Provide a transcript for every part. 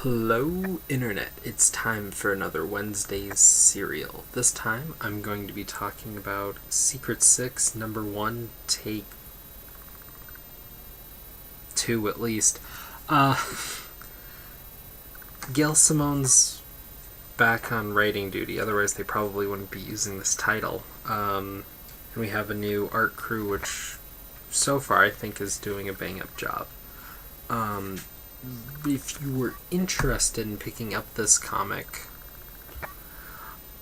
Hello, Internet. It's time for another Wednesday's serial. This time, I'm going to be talking about Secret Six, number 1, take 2 at least. Gail Simone's back on writing duty, otherwise they probably wouldn't be using this title. And we have a new art crew, which so far I think is doing a bang-up job. If you were interested in picking up this comic,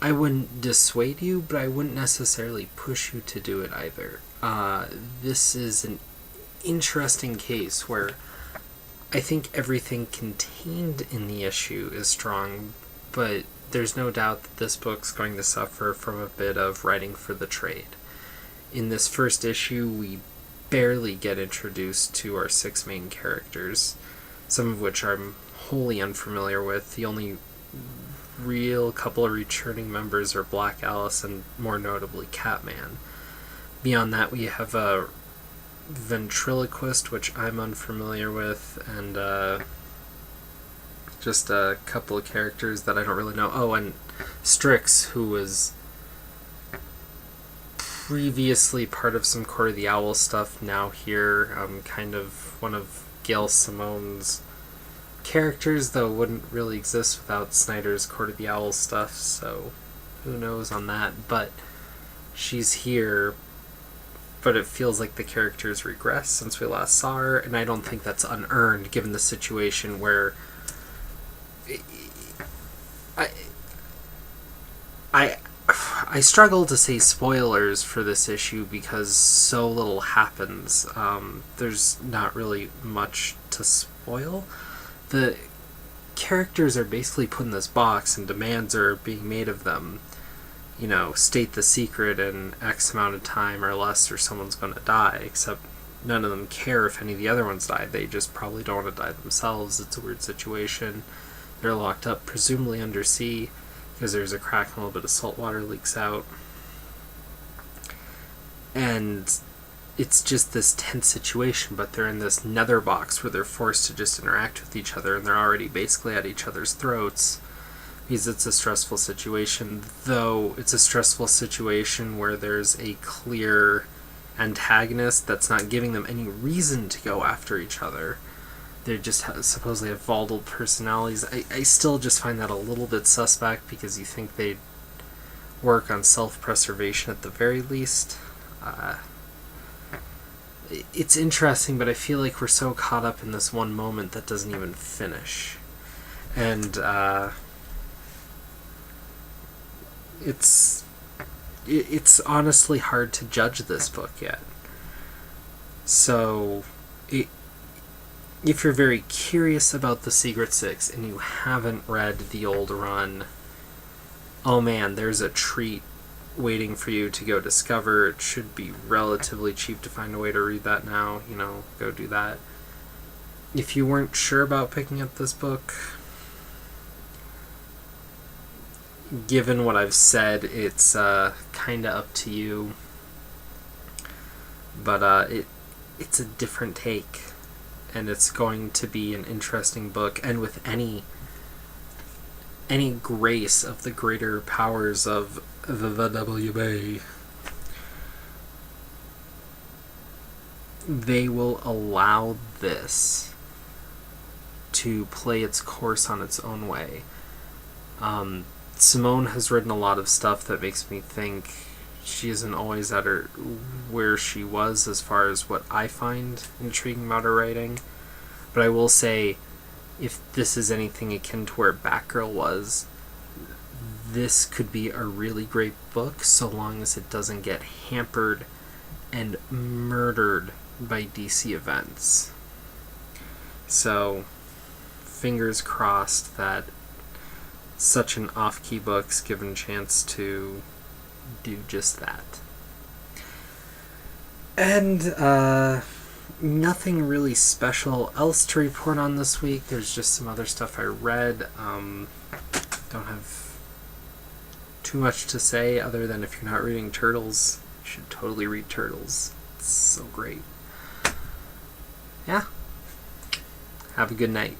I wouldn't dissuade you, but I wouldn't necessarily push you to do it either. This is an interesting case where I think everything contained in the issue is strong, but there's no doubt that this book's going to suffer from a bit of writing for the trade. In this first issue, we barely get introduced to our 6 main characters, some of which I'm wholly unfamiliar with. The only real couple of returning members are Black Alice and, more notably, Catman. Beyond that, we have a ventriloquist, which I'm unfamiliar with, and just a couple of characters that I don't really know. Oh, and Strix, who was previously part of some Court of the Owl stuff, now here, kind of one of Gail Simone's characters, though wouldn't really exist without Snyder's Court of the Owl stuff, so who knows on that. But she's here, but it feels like the character's regressed since we last saw her, and I don't think that's unearned given the situation where I struggle to say spoilers for this issue because so little happens. There's not really much to spoil. The characters are basically put in this box and demands are being made of them. You know, state the secret in X amount of time or less or someone's going to die, except none of them care if any of the other ones die. They just probably don't want to die themselves. It's a weird situation. They're locked up, presumably under sea, because there's a crack and a little bit of salt water leaks out. And it's just this tense situation, but they're in this nether box where they're forced to just interact with each other, and they're already basically at each other's throats, because it's a stressful situation, though it's a stressful situation where there's a clear antagonist that's not giving them any reason to go after each other. They just supposedly have volatile personalities. I still just find that a little bit suspect, because you think they'd work on self-preservation at the very least. It's interesting, but I feel like we're so caught up in this one moment that doesn't even finish. And it's honestly hard to judge this book yet. So if you're very curious about the Secret Six and you haven't read the old run, oh man, there's a treat waiting for you to go discover. It should be relatively cheap to find a way to read that now. Go do that. If you weren't sure about picking up this book, given what I've said, it's kind of up to you. But it's a different take, and it's going to be an interesting book, and with any grace of the greater powers of the WBA, they will allow this to play its course on its own way. Simone has written a lot of stuff that makes me think she isn't always at her where she was as far as what I find intriguing about her writing. But I will say, if this is anything akin to where Batgirl was, this could be a really great book so long as it doesn't get hampered and murdered by DC events. So, fingers crossed that such an off-key book's given a chance to do just that. And nothing really special else to report on this week. There's just some other stuff I read. Don't have too much to say other than if you're not reading Turtles, you should totally read Turtles. It's so great. Yeah. Have a good night.